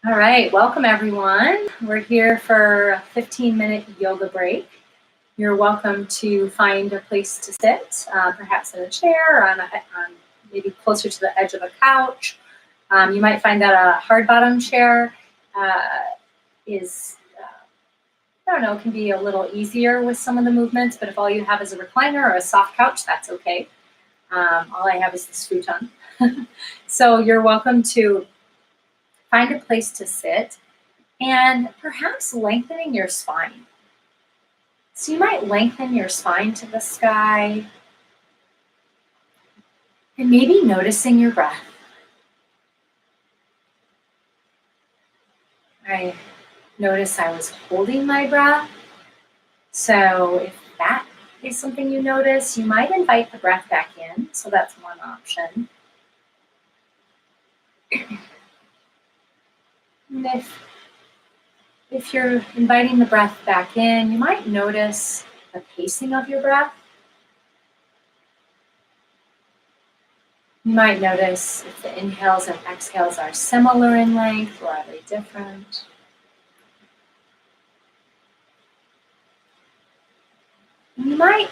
All right, welcome everyone. We're here for a 15-minute yoga break. You're welcome to find a place to sit, perhaps in a chair or on maybe closer to the edge of a couch. You might find that a hard bottom chair is, I don't know, can be a little easier with some of the movements, but if all you have is a recliner or a soft couch, that's okay. All I have is this futon. So you're welcome to find a place to sit and perhaps lengthening your spine. So you might lengthen your spine to the sky and maybe noticing your breath. I noticed I was holding my breath. So if that is something you notice, you might invite the breath back in. So that's one option. And if you're inviting the breath back in, you might notice the pacing of your breath. You might notice if the inhales and exhales are similar in length or are they different. You might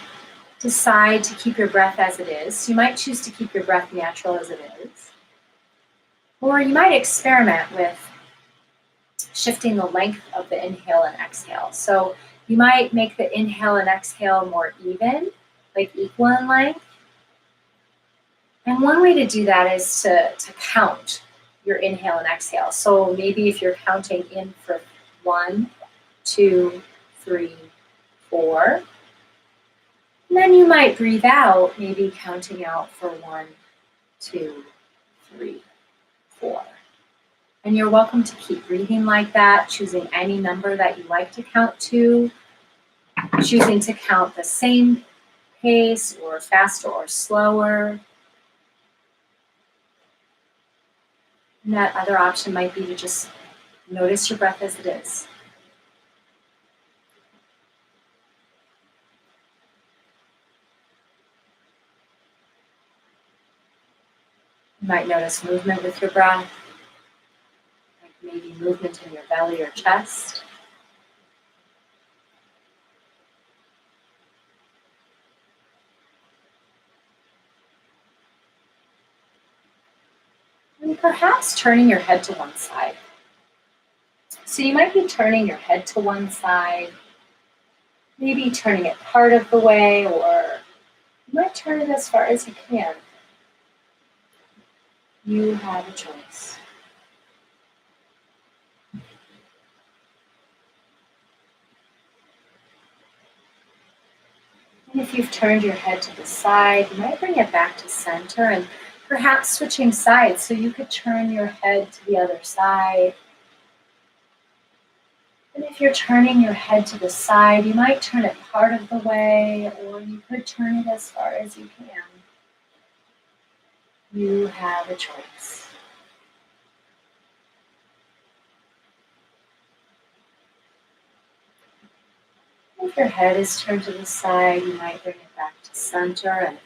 decide to keep your breath as it is. You might choose to keep your breath natural as it is. Or you might experiment with shifting the length of the inhale and exhale. So you might make the inhale and exhale more even, like equal in length. And one way to do that is to count your inhale and exhale. So maybe if you're counting in for 1, 2, 3, 4, and then you might breathe out, maybe counting out for 1, 2, 3, 4. And you're welcome to keep breathing like that, choosing any number that you like to count to, choosing to count the same pace or faster or slower. And that other option might be to just notice your breath as it is. You might notice movement with your breath, like maybe movement in your belly or chest. And perhaps turning your head to one side. So you might be turning your head to one side, maybe turning it part of the way, or you might turn it as far as you can. You have a choice. And if you've turned your head to the side, you might bring it back to center and perhaps switching sides. So you could turn your head to the other side. And if you're turning your head to the side, you might turn it part of the way, or you could turn it as far as you can. You have a choice. If your head is turned to the side, you might bring it back to center and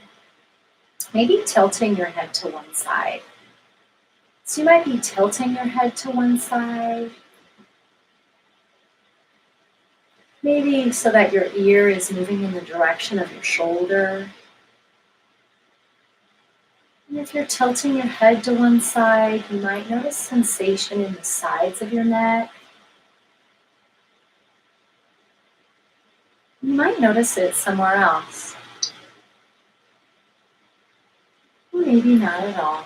maybe tilting your head to one side. So you might be tilting your head to one side, maybe so that your ear is moving in the direction of your shoulder. And if you're tilting your head to one side, you might notice sensation in the sides of your neck. You might notice it somewhere else. Or maybe not at all.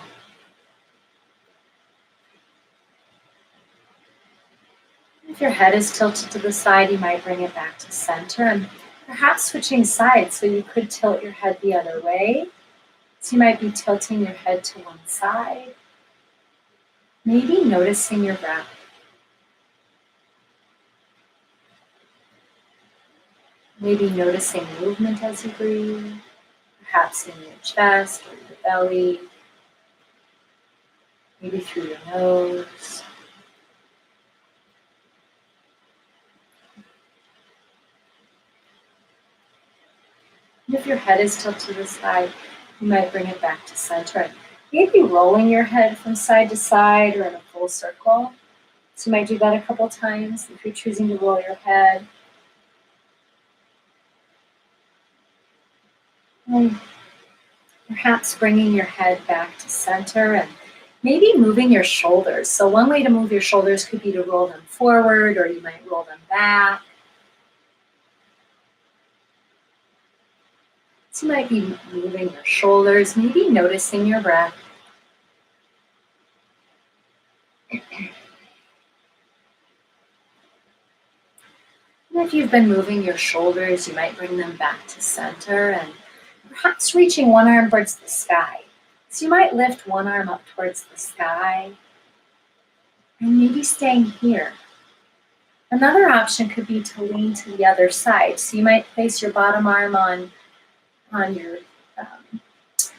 If your head is tilted to the side, you might bring it back to center and perhaps switching sides. So you could tilt your head the other way. So you might be tilting your head to one side. Maybe noticing your breath. Maybe noticing movement as you breathe, perhaps in your chest or your belly, maybe through your nose. And if your head is tilted to the side, you might bring it back to center. Maybe rolling your head from side to side or in a full circle. So you might do that a couple times if you're choosing to roll your head. And perhaps bringing your head back to center and maybe moving your shoulders. So one way to move your shoulders could be to roll them forward, or you might roll them back. So you might be moving your shoulders, maybe noticing your breath. And if you've been moving your shoulders, you might bring them back to center and perhaps reaching one arm towards the sky. So you might lift one arm up towards the sky and maybe staying here. Another option could be to lean to the other side. So you might place your bottom arm on your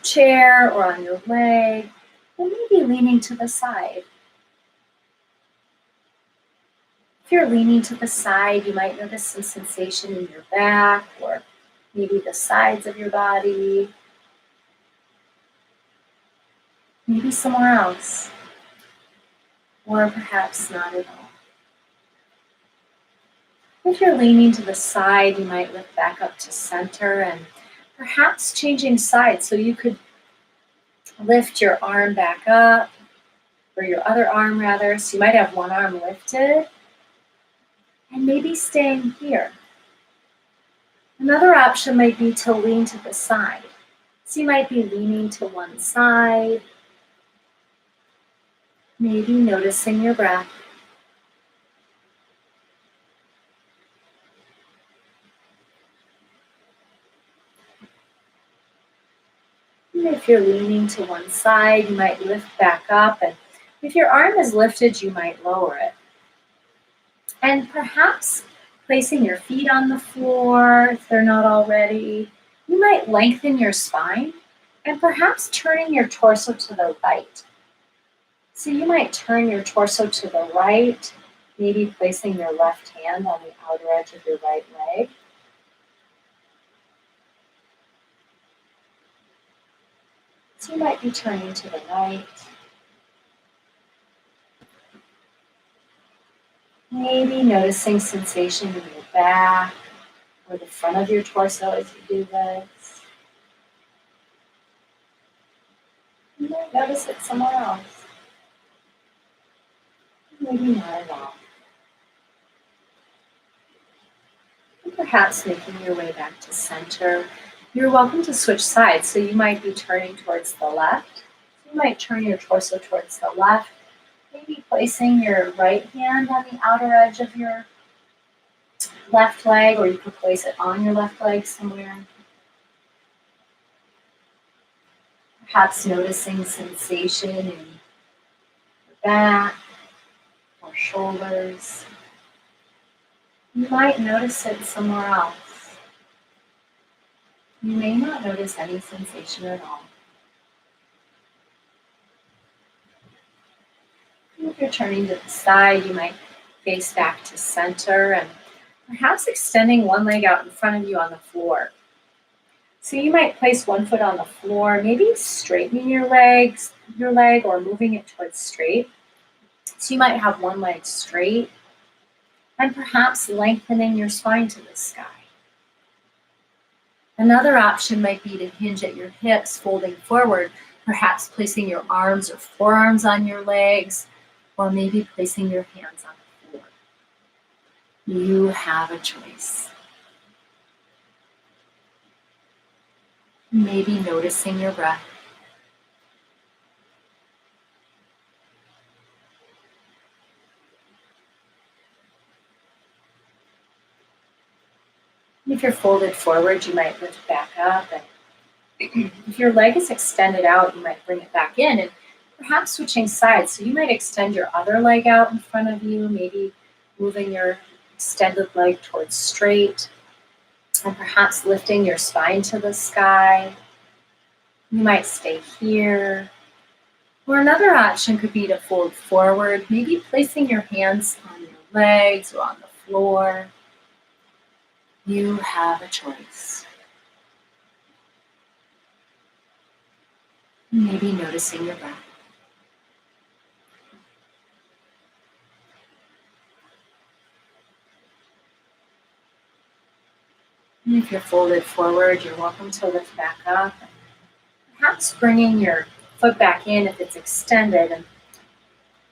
chair or on your leg, and maybe leaning to the side. If you're leaning to the side, you might notice some sensation in your back or maybe the sides of your body, maybe somewhere else, or perhaps not at all. If you're leaning to the side, you might lift back up to center and perhaps changing sides. So you could lift your arm back up, or your other arm rather. So you might have one arm lifted and maybe staying here. Another option might be to lean to the side. So you might be leaning to one side, maybe noticing your breath. And if you're leaning to one side, you might lift back up, and if your arm is lifted, you might lower it. And perhaps placing your feet on the floor if they're not already. You might lengthen your spine and perhaps turning your torso to the right. So you might turn your torso to the right, maybe placing your left hand on the outer edge of your right leg. So you might be turning to the right. Maybe noticing sensation in your back or the front of your torso as you do this. You might notice it somewhere else. Maybe not at all. And perhaps making your way back to center. You're welcome to switch sides. So you might be turning towards the left. You might turn your torso towards the left. Maybe placing your right hand on the outer edge of your left leg, or you could place it on your left leg somewhere. Perhaps noticing sensation in your back or shoulders. You might notice it somewhere else. You may not notice any sensation at all. If you're turning to the side, you might face back to center and perhaps extending one leg out in front of you on the floor. So you might place one foot on the floor, maybe straightening your leg or moving it towards straight. So you might have one leg straight and perhaps lengthening your spine to the sky. Another option might be to hinge at your hips, folding forward, perhaps placing your arms or forearms on your legs, or maybe placing your hands on the floor. You have a choice. Maybe noticing your breath. If you're folded forward, you might lift back up. And if your leg is extended out, you might bring it back in and perhaps switching sides. So you might extend your other leg out in front of you, maybe moving your extended leg towards straight, and perhaps lifting your spine to the sky. You might stay here. Or another option could be to fold forward, maybe placing your hands on your legs or on the floor. You have a choice. Maybe noticing your breath. And if you're folded forward, you're welcome to lift back up. Perhaps bringing your foot back in if it's extended, and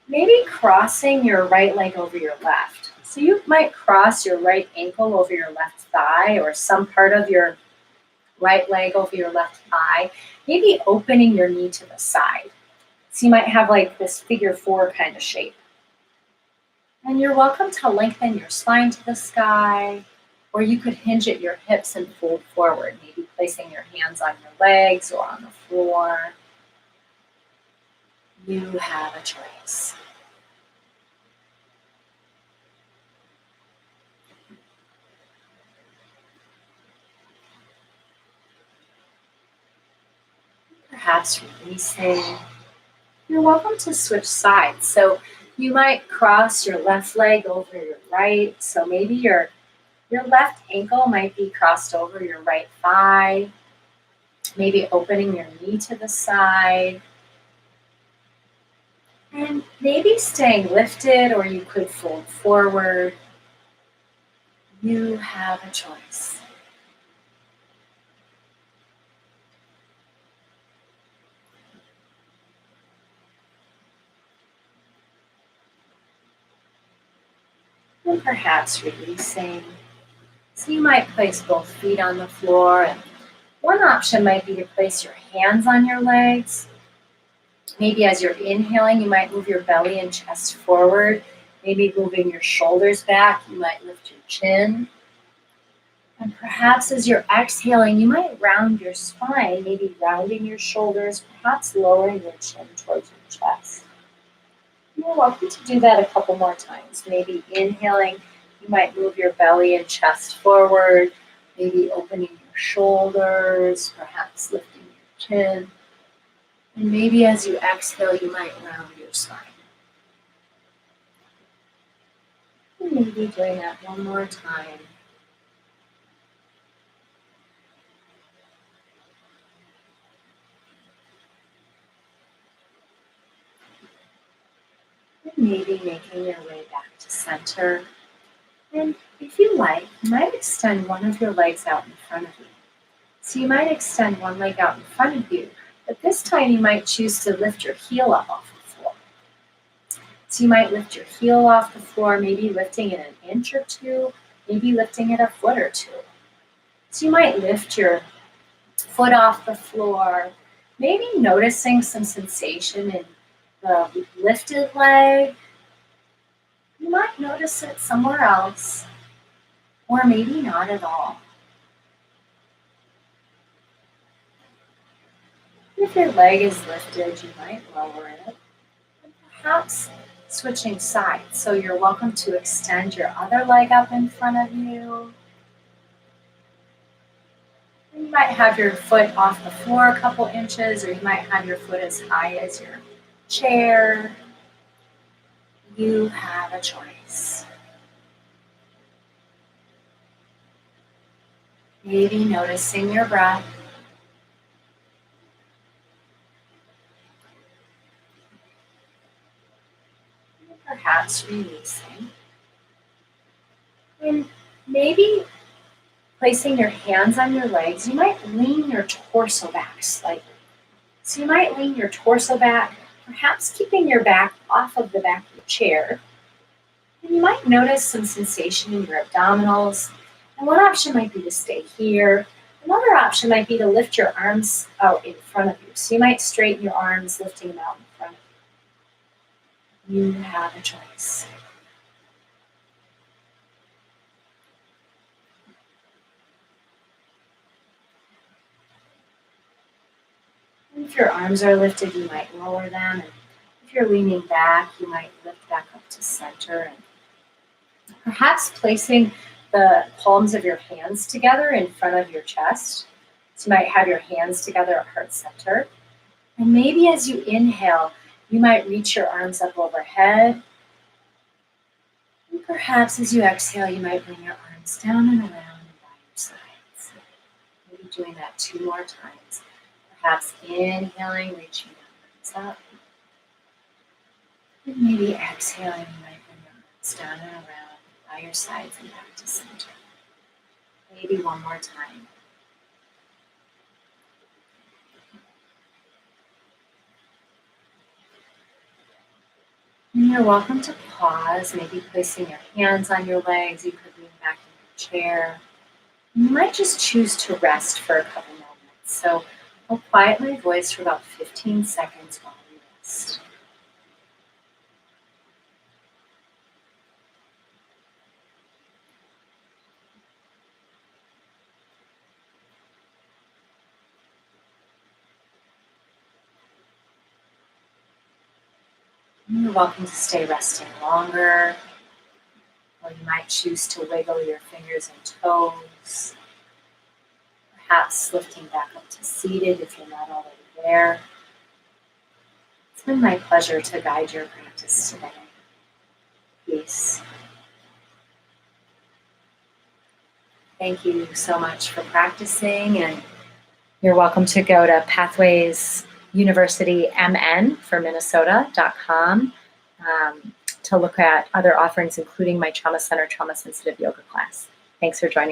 maybe crossing your right leg over your left. So you might cross your right ankle over your left thigh, or some part of your right leg over your left thigh, maybe opening your knee to the side. So you might have like this figure four kind of shape. And you're welcome to lengthen your spine to the sky, or you could hinge at your hips and fold forward, maybe placing your hands on your legs or on the floor. You have a choice. Perhaps releasing. You're welcome to switch sides. So you might cross your left leg over your right. So maybe your left ankle might be crossed over your right thigh. Maybe opening your knee to the side. And maybe staying lifted, or you could fold forward. You have a choice. And perhaps releasing. So you might place both feet on the floor, and one option might be to place your hands on your legs. Maybe as you're inhaling, you might move your belly and chest forward. Maybe moving your shoulders back, you might lift your chin. And perhaps as you're exhaling, you might round your spine, maybe rounding your shoulders, perhaps lowering your chin towards your chest. You're welcome to do that a couple more times. Maybe inhaling, you might move your belly and chest forward, maybe opening your shoulders, perhaps lifting your chin. And maybe as you exhale, you might round your spine. And maybe doing that one more time. And maybe making your way back to center. And if you like, you might extend one of your legs out in front of you. So you might extend one leg out in front of you, but this time you might choose to lift your heel up off the floor. So you might lift your heel off the floor, maybe lifting it an inch or two, maybe lifting it a foot or two. So you might lift your foot off the floor, maybe noticing some sensation in the lifted leg. You might notice it somewhere else, or maybe not at all. If your leg is lifted, you might lower it, and perhaps switching sides. So you're welcome to extend your other leg up in front of you. And you might have your foot off the floor a couple inches, or you might have your foot as high as your chair. You have a choice. Maybe noticing your breath. Perhaps releasing. And maybe placing your hands on your legs, you might lean your torso back slightly. So you might lean your torso back, perhaps keeping your back off of the back of your chair. And you might notice some sensation in your abdominals. And one option might be to stay here. Another option might be to lift your arms out in front of you. So you might straighten your arms, lifting them out in front of you. You have a choice. If your arms are lifted, you might lower them. And if you're leaning back, you might lift back up to center. And perhaps placing the palms of your hands together in front of your chest. So you might have your hands together at heart center. And maybe as you inhale, you might reach your arms up overhead. And perhaps as you exhale, you might bring your arms down and around by your sides. Maybe doing that 2 more times. Perhaps inhaling, reaching your arms up. And maybe exhaling, you might bring your arms down and around by your sides and back to center. Maybe one more time. And you're welcome to pause, maybe placing your hands on your legs. You could lean back in your chair. You might just choose to rest for a couple moments. So I'll quiet my voice for about 15 seconds while we rest. And you're welcome to stay resting longer, or you might choose to wiggle your fingers and toes, perhaps lifting back up to seated if you're not already there. It's been my pleasure to guide your practice today. Peace. Thank you so much for practicing, and you're welcome to go to Pathways University MN for Minnesota.com to look at other offerings, including my Trauma Center Trauma Sensitive Yoga class. Thanks for joining.